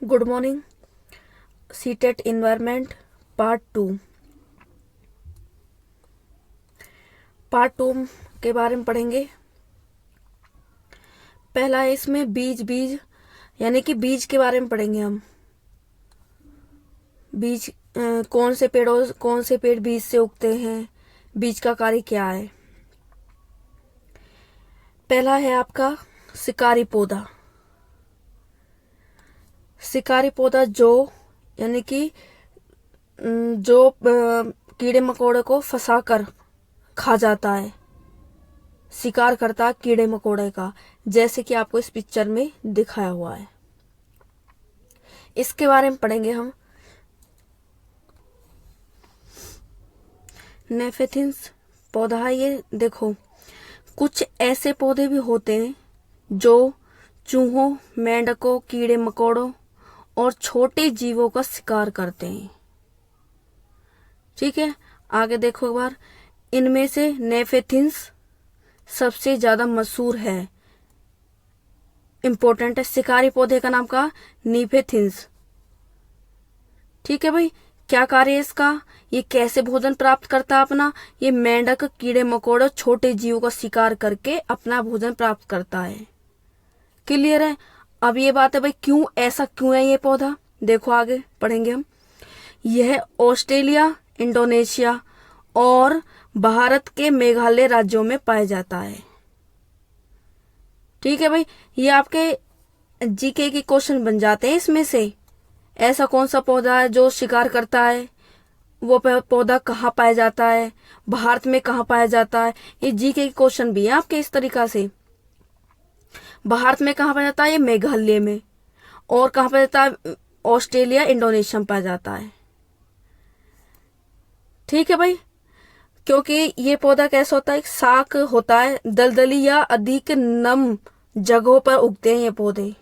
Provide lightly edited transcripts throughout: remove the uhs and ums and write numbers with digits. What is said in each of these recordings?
Good morning. CTET environment part two के बारे में पढ़ेंगे। पहला है इसमें बीज यानी कि बीज के बारे में पढ़ेंगे हम। बीज कौन से पेड़ बीज से उगते हैं, बीज का कार्य क्या है। पहला है आपका शिकारी पौधा। शिकारी पौधा यानी कि जो कीड़े मकोड़े को फंसाकर खा जाता है, शिकार करता है कीड़े मकोड़े का, जैसे कि आपको इस पिक्चर में दिखाया हुआ है। इसके बारे में पढ़ेंगे हम। नेफेथिन्स पौधा है ये। देखो, कुछ ऐसे पौधे भी होते हैं जो चूहों, मेंढकों, कीड़े मकोड़ों और छोटे जीवों का शिकार करते हैं। ठीक है, आगे देखो एक बार। इनमें से नेफेथिन्स सबसे ज्यादा मशहूर है, इंपॉर्टेंट है। शिकारी पौधे का नाम का नीफेथिन्स। ठीक है भाई, क्या कार्य है इसका, ये कैसे भोजन प्राप्त करता है अपना। ये मेंढक, कीड़े मकोड़े, छोटे जीवों का शिकार करके अपना भोजन प्राप्त करता है। क्लियर है। अब ये बात है भाई, क्यों है ये पौधा, देखो आगे पढ़ेंगे हम। यह ऑस्ट्रेलिया, इंडोनेशिया और भारत के मेघालय राज्यों में पाया जाता है। ठीक है भाई, ये आपके जीके के क्वेश्चन बन जाते हैं इसमें से। ऐसा कौन सा पौधा है जो शिकार करता है, वो पौधा कहाँ पाया जाता है, भारत में कहाँ पाया जाता है। ये जीके के क्वेश्चन भी है आपके इस तरीका से। भारत में कहाँ पाया जाता है, ये मेघालय में। और कहाँ पाया जाता है, ऑस्ट्रेलिया, इंडोनेशिया में पाया जाता है। ठीक है भाई, क्योंकि ये पौधा कैसा होता है, एक शाक होता है, दलदली या अधिक नम जगहों पर उगते हैं ये पौधे।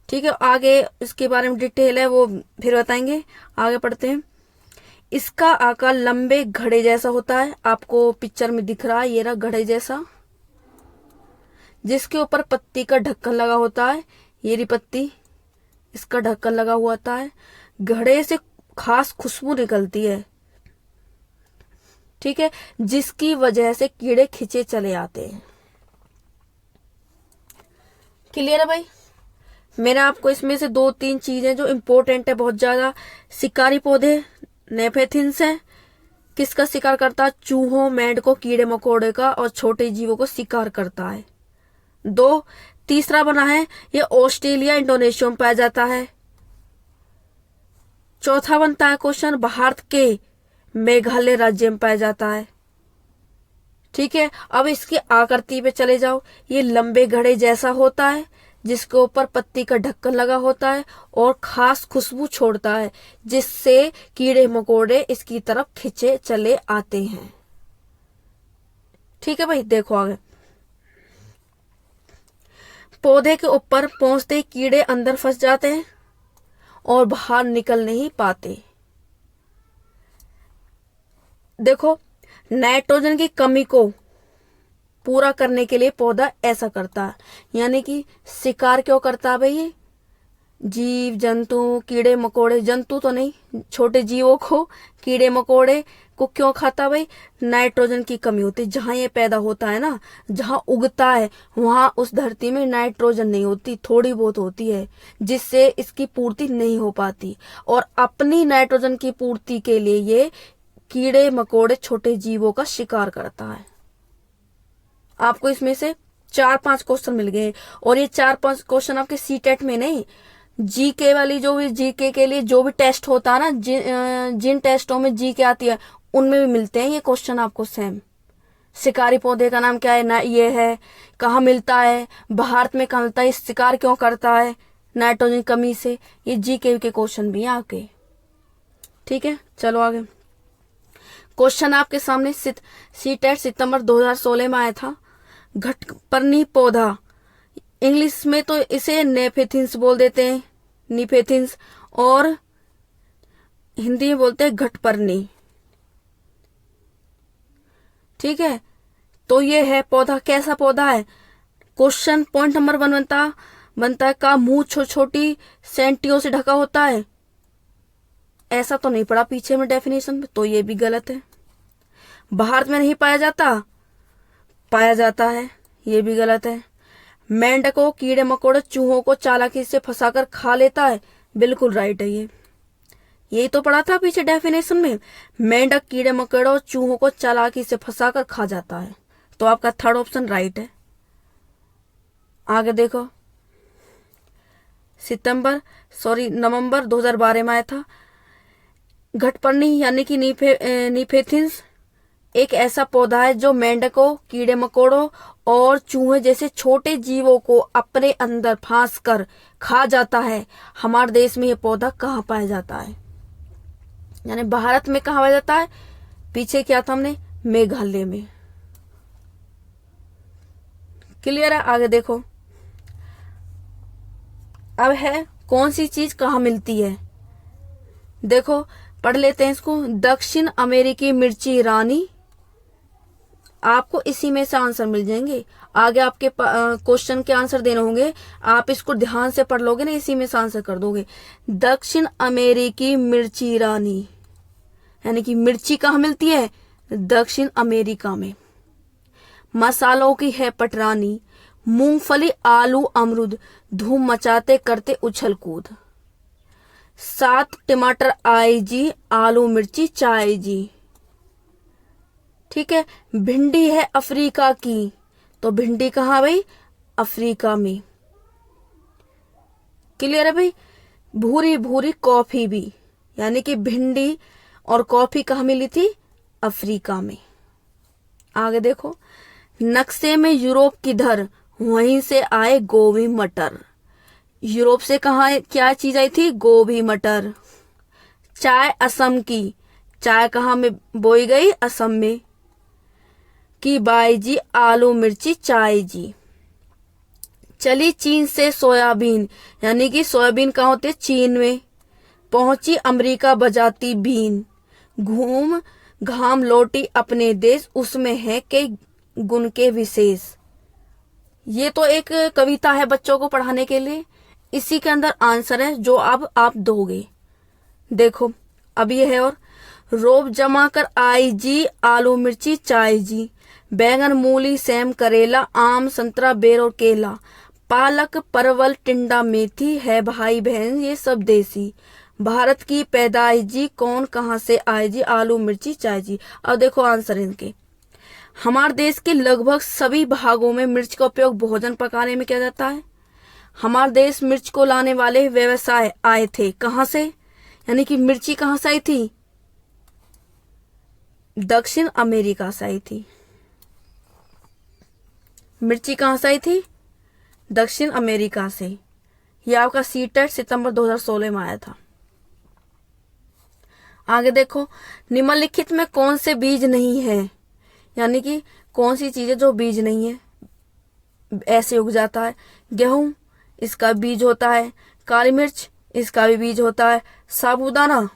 ठीक है, आगे इसके बारे में डिटेल है वो फिर बताएंगे। आगे पढ़ते हैं। इसका आकार लंबे घड़े जैसा होता है, आपको पिक्चर में दिख रहा है, ये रहा घड़े जैसा, जिसके ऊपर पत्ती का ढक्कन लगा होता है। ये रही पत्ती, इसका ढक्कन लगा हुआ होता है। घड़े से खास खुशबू निकलती है। ठीक है, जिसकी वजह से कीड़े खींचे चले आते हैं। क्लियर है भाई। मैंने आपको इसमें से 2-3 चीजें जो इम्पोर्टेंट है बहुत ज्यादा। शिकारी पौधे नेफेथिन्स है, किसका शिकार करता है, चूहों, मेंढकों, कीड़े मकोड़े का और छोटे जीवों को शिकार करता है। 2, तीसरा बना है ये ऑस्ट्रेलिया, इंडोनेशिया में पाया जाता है। चौथा बनता है क्वेश्चन, भारत के मेघालय राज्य में पाया जाता है। ठीक है, अब इसकी आकृति पे चले जाओ। ये लंबे घड़े जैसा होता है, जिसके ऊपर पत्ती का ढक्कन लगा होता है और खास खुशबू छोड़ता है, जिससे कीड़े मकोड़े इसकी तरफ खिंचे चले आते हैं। ठीक है भाई, देखो आगे। पौधे के ऊपर पहुंचते कीड़े अंदर फंस जाते हैं और बाहर निकल नहीं पाते। देखो, नाइट्रोजन की कमी को पूरा करने के लिए पौधा ऐसा करता है। यानी कि शिकार क्यों करता है भाई, ये जीव जंतु, कीड़े मकोड़े, जंतु तो नहीं, छोटे जीवों को, कीड़े मकोड़े को क्यों खाता भाई, नाइट्रोजन की कमी होती है। जहां ये पैदा होता है ना, जहां उगता है, वहां उस धरती में नाइट्रोजन नहीं होती, थोड़ी बहुत होती है, जिससे इसकी पूर्ति नहीं हो पाती। और अपनी नाइट्रोजन की पूर्ति के लिए ये कीड़े मकोड़े, छोटे जीवों का शिकार करता है। आपको इसमें से 4-5 क्वेश्चन मिल गए। और ये 4-5 क्वेश्चन आपके सीटेट में नहीं, जीके वाली जो भी जीके के लिए जो भी टेस्ट होता है ना, जिन टेस्टों में जीके आती है, उनमें भी मिलते हैं ये क्वेश्चन आपको सेम। शिकारी पौधे का नाम क्या है ना, ये है, कहाँ मिलता है, भारत में कहाँ मिलता है, शिकार क्यों करता है, नाइट्रोजन कमी से। ये जीके के क्वेश्चन भी हैं आपके। ठीक है, चलो आगे। क्वेश्चन आपके सामने सीटेट सितंबर 2016 में आया था। घटपर्णी पौधा, इंग्लिश में तो इसे नेफेथिन्स बोल देते हैं, नीफेथिन्स, और हिंदी में बोलते हैं घटपर्णी। ठीक है, तो ये है पौधा, कैसा पौधा है। क्वेश्चन पॉइंट नंबर 1 बनता, बनता है? का मुंह छोटी सेंटियों से ढका होता है? ऐसा तो नहीं पड़ा पीछे में डेफिनेशन में, तो ये भी गलत है। भारत में नहीं पाया जाता? पाया जाता है, ये भी गलत है। मेंढकों, कीड़े मकोड़े, चूहों को चालाकी से फंसाकर खा लेता है, बिल्कुल राइट है ये। यही तो पढ़ा था पीछे डेफिनेशन में, मेंढक कीड़े मकोड़े और चूहों को चालाकी से फंसाकर खा जाता है, तो आपका थर्ड ऑप्शन राइट है। आगे देखो, नवंबर 2012 में आया था। घटपर्णी यानी कि नीफेथिन्स एक ऐसा पौधा है जो मेंढकों, कीड़े मकोड़ों और चूहे जैसे छोटे जीवों को अपने अंदर फांस कर खा जाता है। हमारे देश में यह पौधा कहाँ पाया जाता है? यानी भारत में कहाँ पाया जाता है? पीछे क्या था हमने? मेघालय में। क्लियर है? आगे देखो, अब है कौन सी चीज कहाँ मिलती है? देखो, पढ़ लेते हैं इसको। दक्षिण अमेरिकी मिर्ची रानी, आपको इसी में से आंसर मिल जाएंगे। आगे आपके क्वेश्चन के आंसर देने होंगे, आप इसको ध्यान से पढ़ लोगे ना, इसी में से आंसर कर दोगे। दक्षिण अमेरिकी मिर्ची रानी यानी कि मिर्ची कहाँ मिलती है? दक्षिण अमेरिका में। मसालों की है पटरानी, मूंगफली, आलू, अमरूद, धूम मचाते करते उछल कूद। 7 टमाटर आए जी, आलू मिर्ची चाय जी। ठीक है। भिंडी है अफ्रीका की, तो भिंडी कहाँ भाई? अफ्रीका में। क्लियर है भाई? भूरी भूरी कॉफी भी, यानी कि भिंडी और कॉफी कहाँ मिली थी? अफ्रीका में। आगे देखो, नक्शे में यूरोप किधर, वहीं से आए गोभी मटर। यूरोप से कहाँ क्या चीज आई थी? गोभी मटर। चाय असम की, चाय कहाँ में बोई गई? असम में। की बाई जी, आलू मिर्ची चाय जी। चली चीन से सोयाबीन, यानी कि सोयाबीन कहाँ होती है? चीन में। पहुंची अमेरिका बजाती बीन, घूम घाम लौटी अपने देश, उसमें है कई गुण के विशेष। ये तो एक कविता है बच्चों को पढ़ाने के लिए, इसी के अंदर आंसर है जो अब आप दोगे। देखो, अब ये है, और रोब जमा कर आई जी, आलू मिर्ची चाय जी। बैंगन, मूली, सेम, करेला, आम, संतरा, बेर और केला। पालक, परवल, टिंडा, मेथी है भाई बहन ये सब देसी। भारत की पैदाइश जी, कौन कहाँ से आए जी, आलू मिर्ची चाय जी। अब देखो आंसर इनके। हमारे देश के लगभग सभी भागों में मिर्च का उपयोग भोजन पकाने में किया जाता है। हमारे देश मिर्च को लाने वाले व्यवसाय आए थे कहाँ से? यानी कि मिर्ची कहाँ से आई थी? दक्षिण अमेरिका से आई थी। मिर्ची कहाँ से आई थी? दक्षिण अमेरिका से। यह आपका सीटेट सितंबर 2016 में आया था। आगे देखो, निम्नलिखित में कौन से बीज नहीं है? यानी कि कौन सी चीज है जो बीज नहीं है, ऐसे उग जाता है? गेहूं, इसका बीज होता है। काली मिर्च, इसका भी बीज होता है। साबूदाना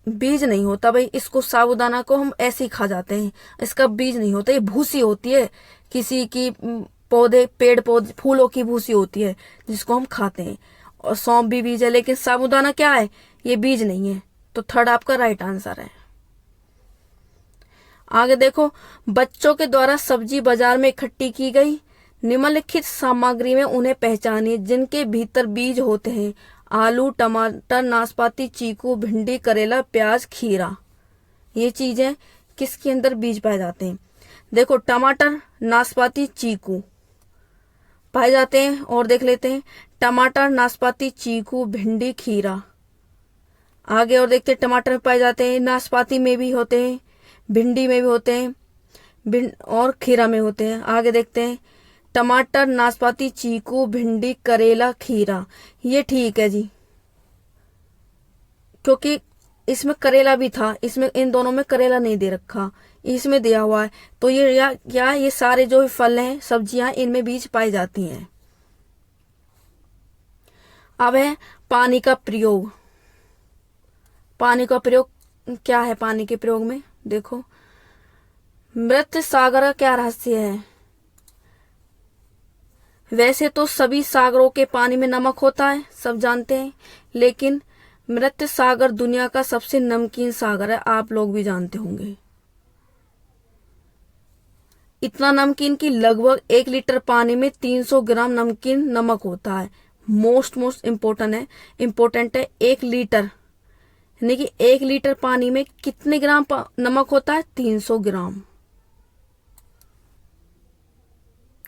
बीज नहीं होता भाई, इसको साबूदाना को हम ऐसे ही खा जाते हैं, इसका बीज नहीं होता, ये भूसी होती है, किसी की पौधे, पेड़ पौधे, फूलों की भूसी होती है जिसको हम खाते हैं। और सौंफ भी बीज है, लेकिन साबूदाना क्या है? ये बीज नहीं है, तो थर्ड आपका राइट आंसर है। आगे देखो, बच्चों के द्वारा सब्जी बाजार में इकट्ठी की गई। निम्नलिखित सामग्री में उन्हें पहचानिए जिनके भीतर बीज होते हैं। आलू, टमाटर, नाशपाती, चीकू, भिंडी, करेला, प्याज, खीरा। ये चीजें किसके अंदर बीज पाए जाते हैं? देखो, टमाटर, नाशपाती, चीकू पाए जाते हैं। और देख लेते हैं, टमाटर, नाशपाती, चीकू, भिंडी, खीरा। आगे और देखते हैं, टमाटर में पाए जाते हैं, नाशपाती में भी होते हैं, भिंडी में भी होते हैं, और खीरा में होते हैं। आगे देखते हैं, टमाटर, नाशपाती, चीकू, भिंडी, करेला, खीरा। ये ठीक है जी, क्योंकि इसमें करेला भी था, इसमें इन दोनों में करेला नहीं दे रखा, इसमें दिया हुआ है। तो ये सारे जो फल हैं, सब्जियां, इनमें बीज पाई जाती हैं। अब है पानी का प्रयोग। पानी का प्रयोग क्या है? पानी के प्रयोग में देखो, मृत सागर का क्या रहस्य है? वैसे तो सभी सागरों के पानी में नमक होता है, सब जानते हैं, लेकिन मृत सागर दुनिया का सबसे नमकीन सागर है, आप लोग भी जानते होंगे। इतना नमकीन कि लगभग 1 लीटर पानी में 300 ग्राम नमकीन नमक होता है। मोस्ट इम्पोर्टेंट है 1 लीटर, यानी कि 1 लीटर पानी में कितने ग्राम नमक होता है? 300 ग्राम।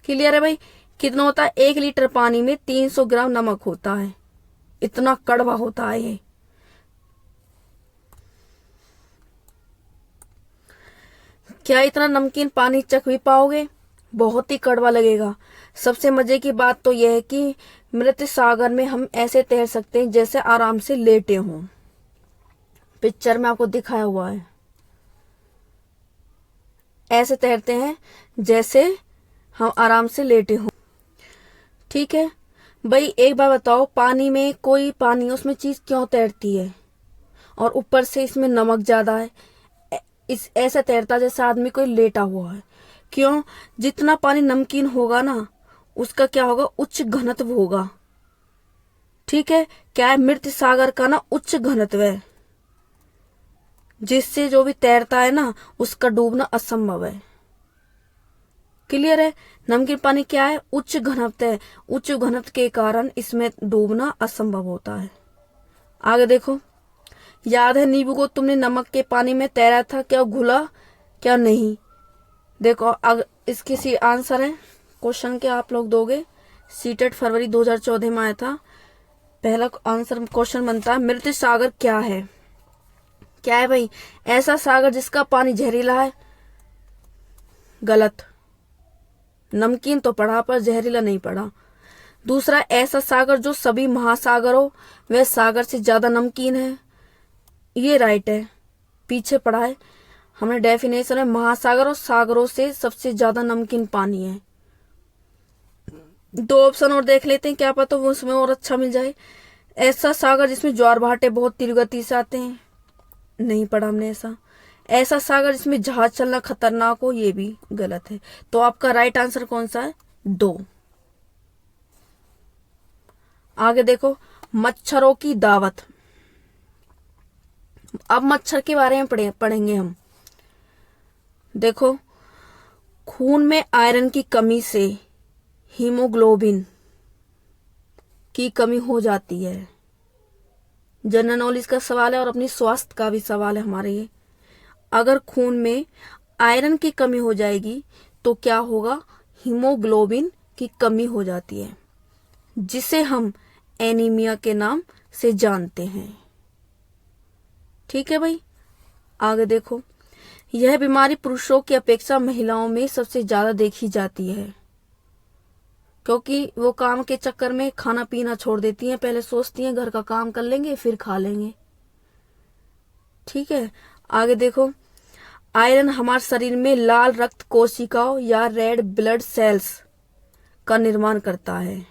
क्लियर है भाई? कितना होता है? 1 लीटर पानी में 300 ग्राम नमक होता है। इतना कड़वा होता है ये। क्या इतना नमकीन पानी चख भी पाओगे? बहुत ही कड़वा लगेगा। सबसे मजे की बात तो यह है कि मृत सागर में हम ऐसे तैर सकते हैं जैसे आराम से लेटे हों। पिक्चर में आपको दिखाया हुआ है, ऐसे तैरते हैं जैसे हम आराम से लेटे हों। ठीक है भाई, एक बार बताओ, पानी में कोई पानी उसमें चीज क्यों तैरती है? और ऊपर से इसमें नमक ज्यादा है, इस ऐसा तैरता जैसे आदमी कोई लेटा हुआ है। क्यों? जितना पानी नमकीन होगा ना, उसका क्या होगा? उच्च घनत्व होगा। ठीक है, क्या है? मृत सागर का ना उच्च घनत्व है, जिससे जो भी तैरता है ना उसका डूबना असंभव है। क्लियर है? नमकीन पानी क्या है? उच्च घनत्व है। उच्च घनत्व के कारण इसमें डूबना असंभव होता है। आगे देखो, याद है नींबू को तुमने नमक के पानी में तैरा था, क्या घुला क्या नहीं? देखो इसके सी आंसर है क्वेश्चन के, आप लोग दोगे। सीटेट फरवरी 2014 में आया था। पहला आंसर क्वेश्चन बनता है मृत सागर क्या है? क्या है भाई? ऐसा सागर जिसका पानी जहरीला है। गलत। नमकीन तो पढ़ा पर जहरीला नहीं पढ़ा। दूसरा, ऐसा सागर जो सभी महासागरों वह सागर से ज्यादा नमकीन है। ये राइट है, पीछे पढ़ा है हमने डेफिनेशन है, महासागर और सागरों से सबसे ज्यादा नमकीन पानी है। 2 ऑप्शन और देख लेते हैं, क्या पता वो उसमें और अच्छा मिल जाए। ऐसा सागर जिसमें ज्वार भाटे बहुत तीव्र गति से आते हैं, नहीं पढ़ा हमने ऐसा। ऐसा सागर जिसमें जहाज चलना खतरनाक हो, ये भी गलत है। तो आपका राइट आंसर कौन सा है? 2। आगे देखो, मच्छरों की दावत। अब मच्छर के बारे में पढ़ेंगे हम। देखो, खून में आयरन की कमी से हीमोग्लोबिन की कमी हो जाती है। जनरल नॉलेज का सवाल है और अपनी स्वास्थ्य का भी सवाल है हमारे ये। अगर खून में आयरन की कमी हो जाएगी तो क्या होगा? हीमोग्लोबिन की कमी हो जाती है, जिसे हम एनीमिया के नाम से जानते हैं। ठीक है भाई, आगे देखो, यह बीमारी पुरुषों की अपेक्षा महिलाओं में सबसे ज्यादा देखी जाती है, क्योंकि वो काम के चक्कर में खाना पीना छोड़ देती हैं। पहले सोचती हैं घर का काम कर लेंगे फिर खा लेंगे। ठीक है, आगे देखो, आयरन हमारे शरीर में लाल रक्त कोशिकाओं या रेड ब्लड सेल्स का निर्माण करता है।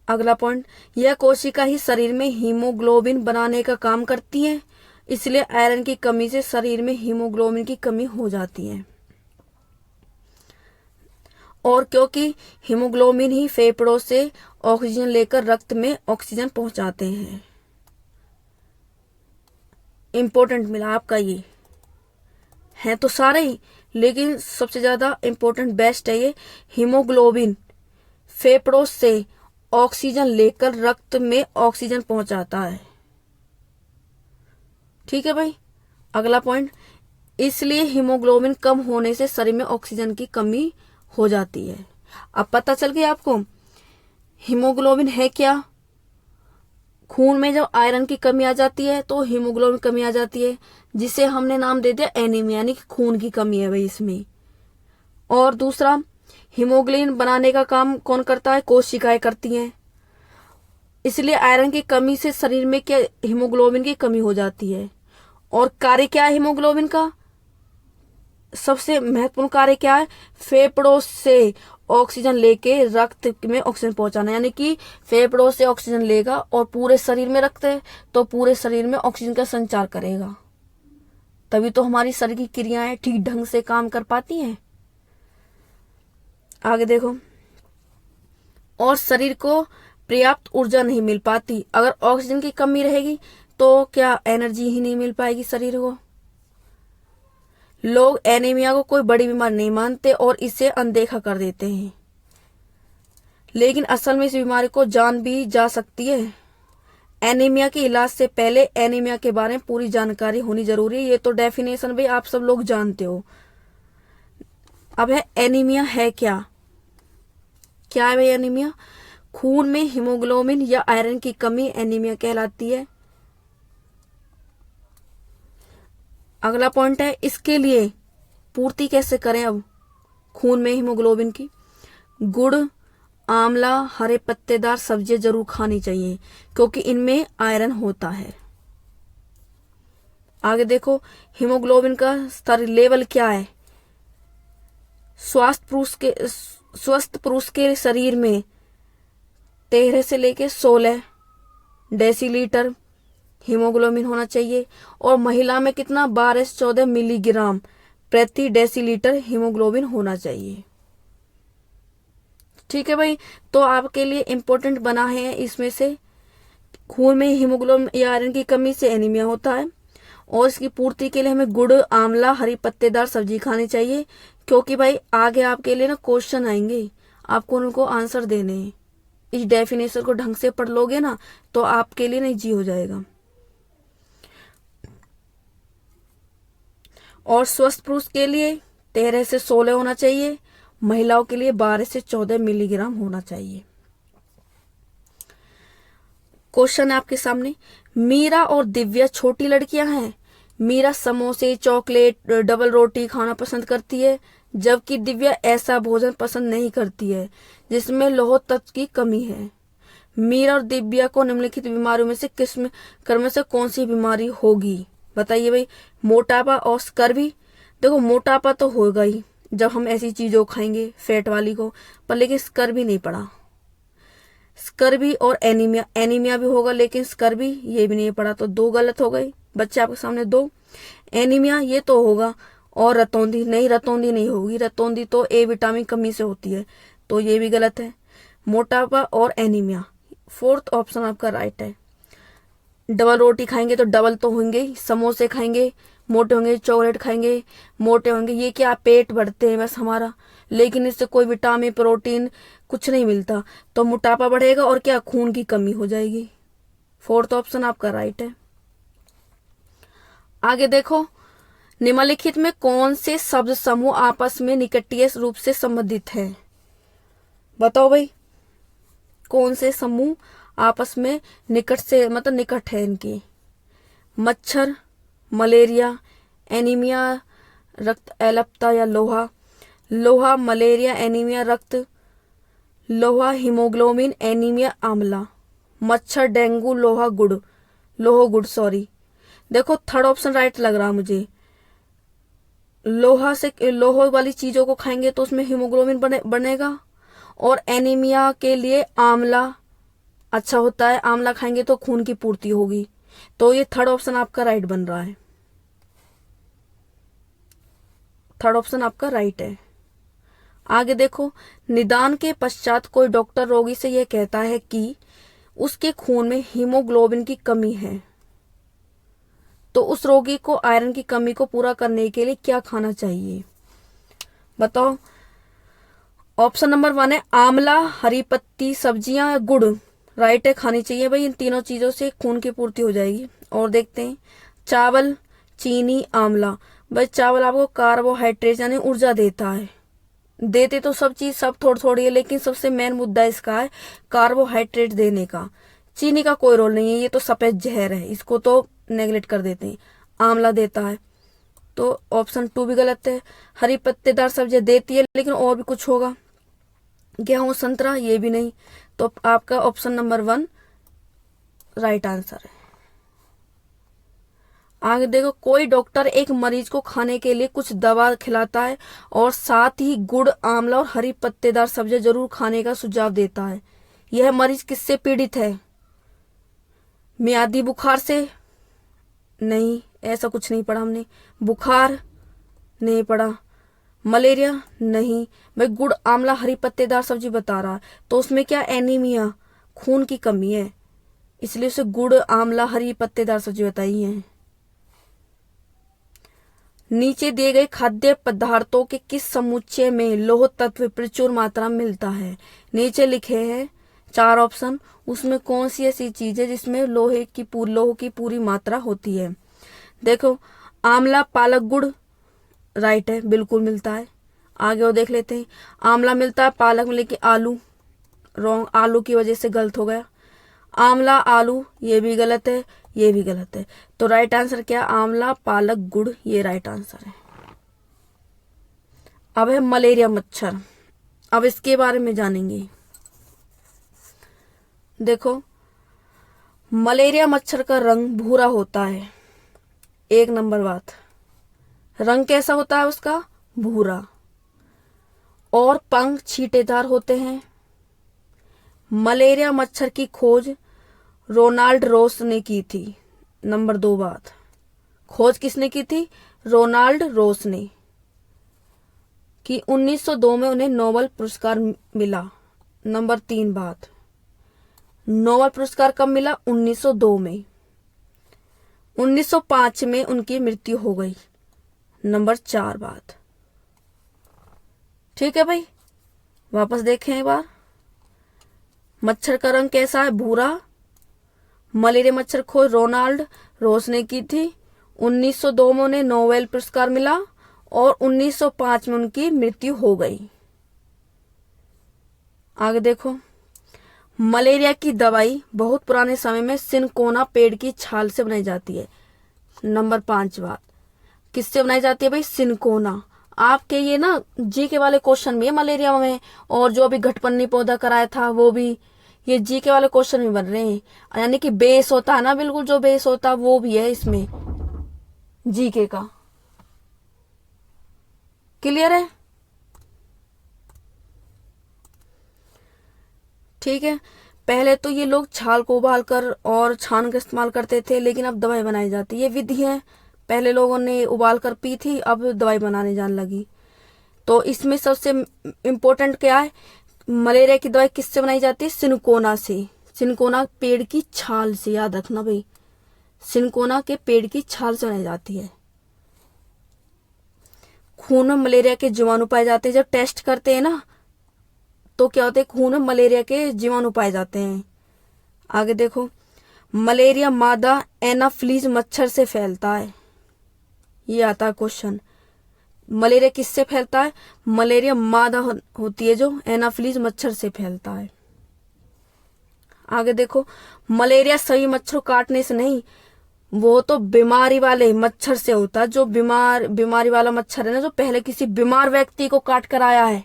अगला पॉइंट, यह कोशिका ही शरीर में हीमोग्लोबिन बनाने का काम करती है, इसलिए आयरन की कमी से शरीर में हीमोग्लोबिन की कमी हो जाती है। और क्योंकि हीमोग्लोबिन ही फेफड़ों से ऑक्सीजन लेकर रक्त में ऑक्सीजन पहुंचाते हैं। इंपॉर्टेंट मिला आपका, ये है तो सारे ही, लेकिन सबसे ज्यादा इंपॉर्टेंट बेस्ट है ये। हीमोग्लोबिन फेफड़ों से ऑक्सीजन लेकर रक्त में ऑक्सीजन पहुंचाता है। ठीक है भाई, अगला पॉइंट, इसलिए हीमोग्लोबिन कम होने से शरीर में ऑक्सीजन की कमी हो जाती है। अब पता चल गया आपको हीमोग्लोबिन है क्या। खून में जब आयरन की कमी आ जाती है तो हीमोग्लोबिन कमी आ जाती है, जिसे हमने नाम दे दिया एनीमिया, यानी कि खून की कमी है भाई इसमें। और दूसरा, हीमोग्लोबिन बनाने का काम कौन करता है? कोशिकाएं करती हैं। इसलिए आयरन की कमी से शरीर में क्या हीमोग्लोबिन की कमी हो जाती है। और कार्य क्या है हीमोग्लोबिन का? सबसे महत्वपूर्ण कार्य क्या है? फेफड़ों से ऑक्सीजन लेके रक्त में ऑक्सीजन पहुंचाना, यानी कि फेफड़ों से ऑक्सीजन लेगा और पूरे शरीर में रक्त है तो पूरे शरीर में ऑक्सीजन का संचार करेगा, तभी तो हमारी शरीर की क्रियाएं ठीक ढंग से काम कर पाती हैं। आगे देखो, और शरीर को पर्याप्त ऊर्जा नहीं मिल पाती। अगर ऑक्सीजन की कमी रहेगी तो क्या एनर्जी ही नहीं मिल पाएगी शरीर को। लोग एनीमिया को कोई बड़ी बीमारी नहीं मानते और इसे अनदेखा कर देते हैं, लेकिन असल में इस बीमारी को जान भी जा सकती है। एनीमिया के इलाज से पहले एनीमिया के बारे में पूरी जानकारी होनी जरूरी है। ये तो डेफिनेशन भाई आप सब लोग जानते हो। अब है एनीमिया है क्या। क्या है भाई एनीमिया? खून में हीमोग्लोबिन या आयरन की कमी एनीमिया कहलाती है। अगला पॉइंट है, इसके लिए पूर्ति कैसे करें। अब खून में हीमोग्लोबिन की, गुड़, आंवला, हरे पत्तेदार सब्जियां जरूर खानी चाहिए क्योंकि इनमें आयरन होता है। आगे देखो, हीमोग्लोबिन का स्तर लेवल क्या है। स्वस्थ पुरुष के शरीर में 13 से लेके 16 डेसीलीटर हीमोग्लोबिन होना चाहिए और महिला में कितना 12 से 14 मिलीग्राम प्रति डेसीलीटर हीमोग्लोबिन होना चाहिए। ठीक है भाई, तो आपके लिए इंपॉर्टेंट बना है इसमें से खून में हीमोग्लोबिन या आयरन की कमी से एनीमिया होता है और इसकी पूर्ति के लिए हमें गुड़, आंवला, हरी पत्तेदार सब्जी खानी चाहिए क्योंकि भाई आगे आपके लिए ना क्वेश्चन आएंगे, आपको उनको आंसर देने हैं। इस डेफिनेशन को ढंग से पढ़ लोगे ना तो आपके लिए नहीं जी हो जाएगा। और स्वस्थ पुरुष के लिए 13 से 16 होना चाहिए, महिलाओं के लिए 12 से 14 मिलीग्राम होना चाहिए। क्वेश्चन है आपके सामने, मीरा और दिव्या छोटी लड़कियां हैं। मीरा समोसे, चॉकलेट, डबल रोटी खाना पसंद करती है जबकि दिव्या ऐसा भोजन पसंद नहीं करती है जिसमें लौह तत्व की कमी है। मीरा और दिव्या को निम्नलिखित बीमारियों में से किस में से कौन सी बीमारी होगी बताइए भाई। मोटापा और स्कर्वी। देखो मोटापा तो होगा ही जब हम ऐसी चीजों खाएंगे फैट वाली को, पर लेकिन स्कर्वी नहीं पड़ा। स्कर्वी और एनीमिया, एनीमिया भी होगा लेकिन स्कर्वी ये भी नहीं पड़ा, तो 2 गलत हो गई बच्चे आपके सामने 2। एनीमिया ये तो होगा और रतौंधी नहीं, रतौंधी नहीं होगी, रतौंधी तो ए विटामिन कमी से होती है, तो ये भी गलत है। मोटापा और एनीमिया, 4th ऑप्शन आपका राइट है। डबल रोटी खाएंगे तो डबल तो होंगे, समोसे खाएंगे मोटे होंगे, चॉकलेट खाएंगे मोटे होंगे, ये क्या पेट बढ़ते हैं बस हमारा, लेकिन इससे कोई विटामिन प्रोटीन कुछ नहीं मिलता, तो मोटापा बढ़ेगा और क्या खून की कमी हो जाएगी। 4th ऑप्शन आपका राइट है। आगे देखो, निम्नलिखित में कौन से शब्द समूह आपस में निकटीय रूप से संबंधित है। बताओ भाई, कौन से समूह आपस में निकट से मतलब निकट है इनकी। मच्छर, मलेरिया, एनीमिया, रक्त एलपता या लोहा। लोहा, मलेरिया, एनीमिया, रक्त, लोहा, हीमोग्लोबिन, एनीमिया, आंवला। मच्छर, डेंगू, लोहा, गुड़, लोहो गुड़ सॉरी। देखो 3rd ऑप्शन राइट लग रहा मुझे। लोहा वाली चीजों को खाएंगे तो उसमें हीमोग्लोबिन बनेगा और एनीमिया के लिए आंवला अच्छा होता है, आंवला खाएंगे तो खून की पूर्ति होगी, तो ये 3rd ऑप्शन आपका राइट बन रहा है। 3rd ऑप्शन आपका राइट है। आगे देखो, निदान के पश्चात कोई डॉक्टर रोगी से यह कहता है कि उसके खून में हीमोग्लोबिन की कमी है, तो उस रोगी को आयरन की कमी को पूरा करने के लिए क्या खाना चाहिए बताओ। ऑप्शन नंबर 1 है आंवला, हरी पत्ती सब्जियां या गुड़, राइट है, खानी चाहिए भाई। इन तीनों चीजों से खून की पूर्ति हो जाएगी। और देखते हैं, चावल, चीनी, आंवला। भाई चावल आपको कार्बोहाइड्रेट यानी ऊर्जा देता है, देते तो सब चीज सब थोड़ी थोड़ी है, लेकिन सबसे मेन मुद्दा इसका है कार्बोहाइड्रेट देने का। चीनी का कोई रोल नहीं है, ये तो सफेद जहर है, इसको तो नेगलेक्ट कर देते हैं। आंवला देता है, तो ऑप्शन 2 भी गलत है। हरी पत्तेदार सब्जियां देती है लेकिन और भी कुछ होगा, गेहूं, संतरा, ये भी नहीं, तो आपका ऑप्शन नंबर 1 राइट आंसर है। आगे देखो, कोई डॉक्टर एक मरीज को खाने के लिए कुछ दवा खिलाता है और साथ ही गुड़, आंवला और हरी पत्तेदार सब्जियां जरूर खाने का सुझाव देता है। यह मरीज किससे पीड़ित है? मियादी बुखार से? नहीं, ऐसा कुछ नहीं पढ़ा हमने। बुखार नहीं पढ़ा। मलेरिया नहीं भाई, गुड़ आंवला हरी पत्तेदार सब्जी बता रहा है, तो उसमें क्या एनीमिया, खून की कमी है, इसलिए उसे गुड़ आंवला हरी पत्तेदार सब्जी बताई है। नीचे दिए गए खाद्य पदार्थों के किस समुच्चय में लौह तत्व प्रचुर मात्रा में मिलता है? नीचे लिखे हैं 4 ऑप्शन, उसमें कौन सी ऐसी चीज है जिसमें लोह की पूरी मात्रा होती है? देखो, आंवला पालक गुड़ राइट है, बिल्कुल मिलता है। आगे वो देख लेते हैं, आंवला मिलता है पालक में, लेकिन आलू रॉन्ग, आलू की वजह से गलत हो गया। आंवला आलू ये भी गलत है, ये भी गलत है, तो राइट आंसर क्या? आंवला पालक गुड़, ये राइट आंसर है। अब है मलेरिया मच्छर, अब इसके बारे में जानेंगे। देखो, मलेरिया मच्छर का रंग भूरा होता है, 1 नंबर बात। रंग कैसा होता है उसका? भूरा। और पंख छींटेदार होते हैं। मलेरिया मच्छर की खोज रोनाल्ड रोस ने की थी। नंबर 2 बात, खोज किसने की थी? रोनाल्ड रोस ने। कि 1902 में उन्हें नोबेल पुरस्कार मिला। नंबर 3 बात, नोबेल पुरस्कार कब मिला? 1902 में। 1905 में उनकी मृत्यु हो गई। नंबर 4 बात। ठीक है भाई, वापस देखें एक बार। मच्छर का रंग कैसा है? भूरा। मलेरिया मच्छर खोज रोनाल्ड रोस ने की थी। 1902 में उन्हें नोबेल पुरस्कार मिला और 1905 में उनकी मृत्यु हो गई। आगे देखो, मलेरिया की दवाई बहुत पुराने समय में सिनकोना पेड़ की छाल से बनाई जाती है। नंबर 5 बात, किससे बनाई जाती है भाई? सिनकोना। आपके ये ना जी के वाले क्वेश्चन में मलेरिया में, और जो अभी घटपन्नी पौधा कराया था वो भी, ये जी के वाले क्वेश्चन में बन रहे हैं। यानी कि बेस होता है ना, बिल्कुल जो बेस होता है वो भी है इसमें जी के का। क्लियर है? ठीक है, पहले तो ये लोग छाल को उबालकर और छान का इस्तेमाल करते थे, लेकिन अब दवाई बनाई जाती है। ये विधि है, पहले लोगों ने उबाल कर पी थी, अब दवाई बनाने जाने लगी। तो इसमें सबसे इम्पोर्टेंट क्या है? मलेरिया की दवाई किससे बनाई जाती है? सिनकोना से। सिनकोना पेड़ की छाल से, याद रखना भाई, सिनकोना के पेड़ की छाल से बनाई जाती है। खून में मलेरिया के जीवाणु पाए जाते हैं। जब टेस्ट करते हैं ना तो क्या होता है? खून में मलेरिया के जीवाणु पाए जाते हैं। आगे देखो, मलेरिया मादा एनाफिलीज मच्छर से फैलता है। ये आता है क्वेश्चन। मलेरिया किससे फैलता है? मलेरिया मादा होती है जो एनाफिलीज मच्छर से फैलता है। आगे देखो, मलेरिया सही मच्छरों काटने से नहीं, वो तो बीमारी वाले मच्छर से होता है। जो बीमारी वाला मच्छर है ना, जो पहले किसी बीमार व्यक्ति को काट कर आया है,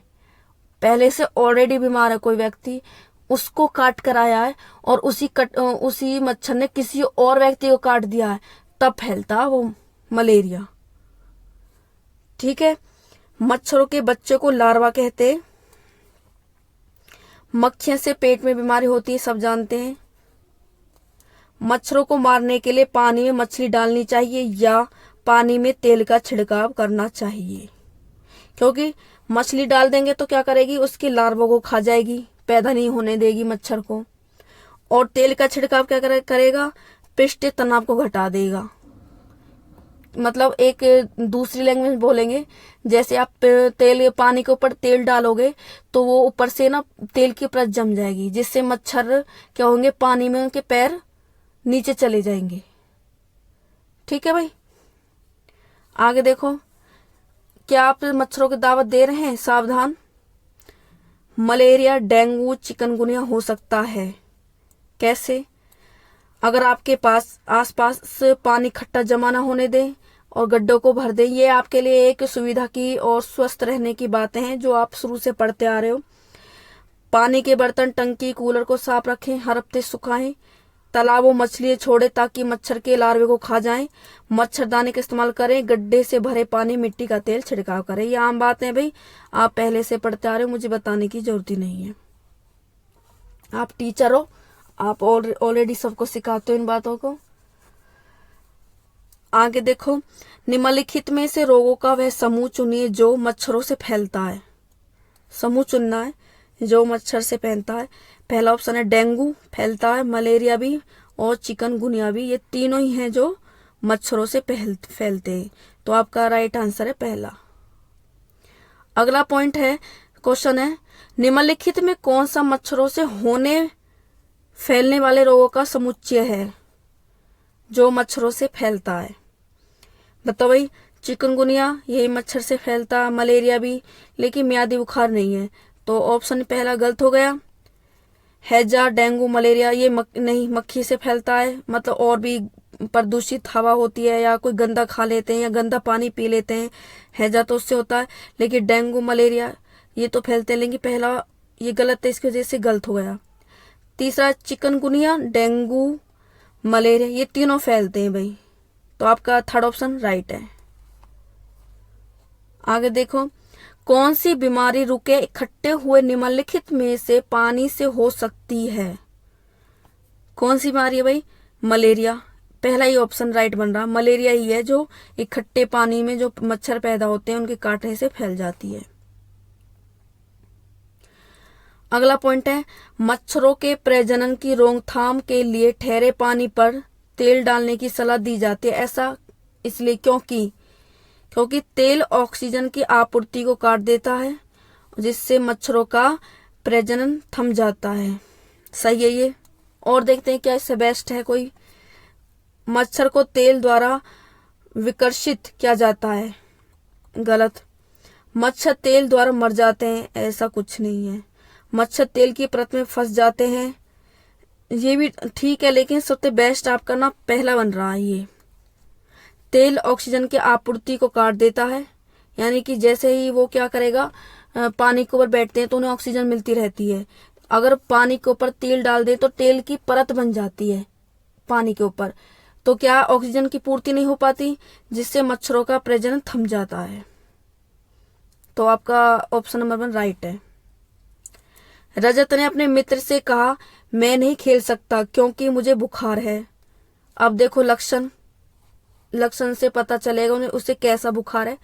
पहले से ऑलरेडी बीमार है कोई व्यक्ति, उसको काट कर आया है, और उसी मच्छर ने किसी और व्यक्ति को काट दिया है, तब फैलता है वो मलेरिया। ठीक है, मच्छरों के बच्चे को लार्वा कहते हैं। मक्खियों से पेट में बीमारी होती है, सब जानते हैं। मच्छरों को मारने के लिए पानी में मछली डालनी चाहिए या पानी में तेल का छिड़काव करना चाहिए? क्योंकि मछली डाल देंगे तो क्या करेगी? उसके लार्वा को खा जाएगी, पैदा नहीं होने देगी मच्छर को। और तेल का छिड़काव क्या करेगा? पृष्ठ तनाव को घटा देगा। मतलब एक दूसरी लैंग्वेज बोलेंगे, जैसे आप पानी के ऊपर तेल डालोगे तो वो ऊपर से ना तेल की परत जम जाएगी, जिससे मच्छर क्या होंगे? पानी में उनके पैर नीचे चले जाएंगे। ठीक है भाई, आगे देखो, क्या आप मच्छरों की दावत दे रहे हैं? सावधान, मलेरिया, डेंगू, चिकनगुनिया हो सकता है। कैसे? अगर आपके पास आसपास पानी इकट्ठा जमा ना होने दें और गड्ढों को भर दें। ये आपके लिए एक सुविधा की और स्वस्थ रहने की बातें हैं जो आप शुरू से पढ़ते आ रहे हो। पानी के बर्तन, टंकी, कूलर को साफ रखें, हर हफ्ते सुखाएं। तालाबों मछलियां छोड़े ताकि मच्छर के लार्वे को खा जाएं। मच्छरदानी का इस्तेमाल करें। गड्ढे से भरे पानी, मिट्टी का तेल छिड़काव करें। ये आम बातें हैं भाई, आप पहले से पढ़ते आ रहे हो, मुझे बताने की जरूरत ही नहीं है। आप टीचर हो, आप ऑलरेडी सबको सिखाते हो इन बातों को। आगे देखो, निम्नलिखित में से रोगों का वह समूह चुनिए जो मच्छरों से फैलता है। समूह चुनना है जो मच्छर से फैलता है। पहला ऑप्शन है डेंगू फैलता है, मलेरिया भी और चिकनगुनिया भी। ये तीनों ही हैं जो मच्छरों से फैलते हैं। तो आपका राइट आंसर है पहला। अगला पॉइंट है, क्वेश्चन है, निम्नलिखित में कौन सा मच्छरों से फैलने वाले रोगों का समुच्चय है जो मच्छरों से फैलता है। बताओ भाई, चिकनगुनिया यही मच्छर से फैलता, मलेरिया भी, लेकिन मियादी बुखार नहीं है। तो ऑप्शन पहला गलत हो गया। हैजा, डेंगू, मलेरिया ये नहीं, मक्खी से फैलता है, मतलब और भी प्रदूषित हवा होती है या कोई गंदा खा लेते हैं या गंदा पानी पी लेते हैं, हैजा तो उससे होता है। लेकिन डेंगू मलेरिया ये तो फैलते हैं, लेकिन पहला ये गलत है, इसकी वजह से गलत हो गया। तीसरा चिकनगुनिया, डेंगू, मलेरिया ये तीनों फैलते हैं भाई। तो आपका थर्ड ऑप्शन राइट है। आगे देखो, कौन सी बीमारी रुके इकट्ठे हुए निम्नलिखित में से पानी से हो सकती है। कौन सी बीमारी है भाई? मलेरिया। पहला ही ऑप्शन राइट बन रहा, मलेरिया ही है जो इकट्ठे पानी में जो मच्छर पैदा होते हैं उनके काटने से फैल जाती है। अगला पॉइंट है, मच्छरों के प्रजनन की रोकथाम के लिए ठहरे पानी पर तेल डालने की सलाह दी जाती है। ऐसा इसलिए क्योंकि तेल ऑक्सीजन की आपूर्ति को काट देता है, जिससे मच्छरों का प्रजनन थम जाता है। सही है ये। और देखते हैं क्या इससे बेस्ट है कोई। मच्छर को तेल द्वारा विकर्षित किया जाता है। गलत। मच्छर तेल द्वारा मर जाते हैं, ऐसा कुछ नहीं है। मच्छर तेल की परत में फंस जाते हैं, ये भी ठीक है, लेकिन सबसे बेस्ट आपका ना पहला बन रहा है ये। तेल ऑक्सीजन की आपूर्ति को काट देता है, यानी कि जैसे ही वो क्या करेगा, पानी के ऊपर बैठते हैं तो उन्हें ऑक्सीजन मिलती रहती है। अगर पानी के ऊपर तेल डाल दे तो तेल की परत बन जाती है पानी के ऊपर, तो क्या ऑक्सीजन की पूर्ति नहीं हो पाती, जिससे मच्छरों का प्रजनन थम जाता है। तो आपका ऑप्शन नंबर 1 राइट है। रजत ने अपने मित्र से कहा, मैं नहीं खेल सकता क्योंकि मुझे बुखार है। अब देखो लक्षण से पता चलेगा उसे कैसा बुखार है।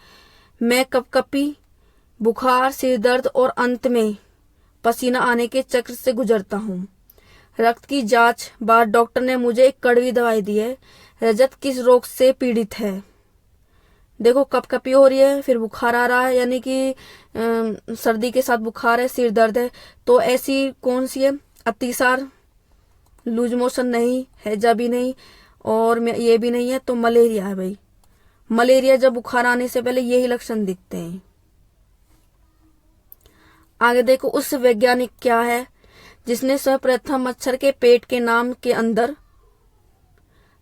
मैं कपकपी, बुखार, सिर दर्द और अंत में पसीना आने के चक्र से गुजरता हूँ। रक्त की जांच बाद डॉक्टर ने मुझे एक कड़वी दवाई दी है। रजत किस रोग से पीड़ित है? देखो कपकपी हो रही है, फिर बुखार आ रहा है, यानी कि सर्दी के साथ बुखार है, सिर दर्द है। तो ऐसी कौन सी है? अतिसार, लूज मोशन नहीं, हैजा भी नहीं और ये भी नहीं है, तो मलेरिया है भाई। मलेरिया जब बुखार आने से पहले यही लक्षण दिखते हैं। आगे देखो, उस वैज्ञानिक क्या है जिसने सर्वप्रथम मच्छर के पेट के नाम के अंदर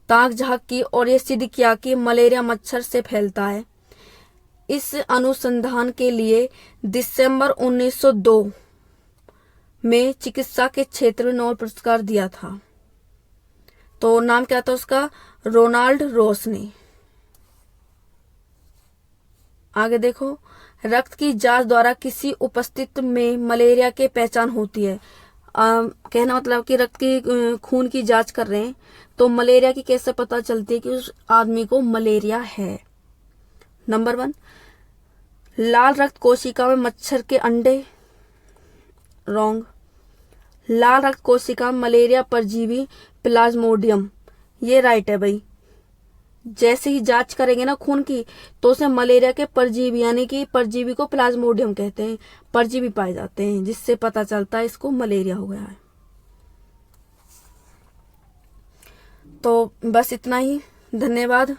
ताक झांक की और ये सिद्ध किया कि मलेरिया मच्छर से फैलता है। इस अनुसंधान के लिए दिसंबर 1902 में चिकित्सा के क्षेत्र में नोबेल पुरस्कार दिया था। तो नाम क्या था उसका? रोनाल्ड रॉस ने। आगे देखो, रक्त की जांच द्वारा किसी उपस्थिति में मलेरिया की पहचान होती है। कहना मतलब कि रक्त की खून की जांच कर रहे हैं तो मलेरिया की कैसे पता चलती है कि उस आदमी को मलेरिया है? नंबर 1, लाल रक्त कोशिका में मच्छर के अंडे। रॉन्ग। लाल रक्त कोशिका में मलेरिया परजीवी प्लाज्मोडियम, ये राइट है भाई। जैसे ही जांच करेंगे ना खून की तो उसमें मलेरिया के परजीवी, यानी कि परजीवी को प्लाज्मोडियम कहते हैं, परजीवी पाए जाते हैं, जिससे पता चलता है इसको मलेरिया हो गया है। तो बस इतना ही। धन्यवाद।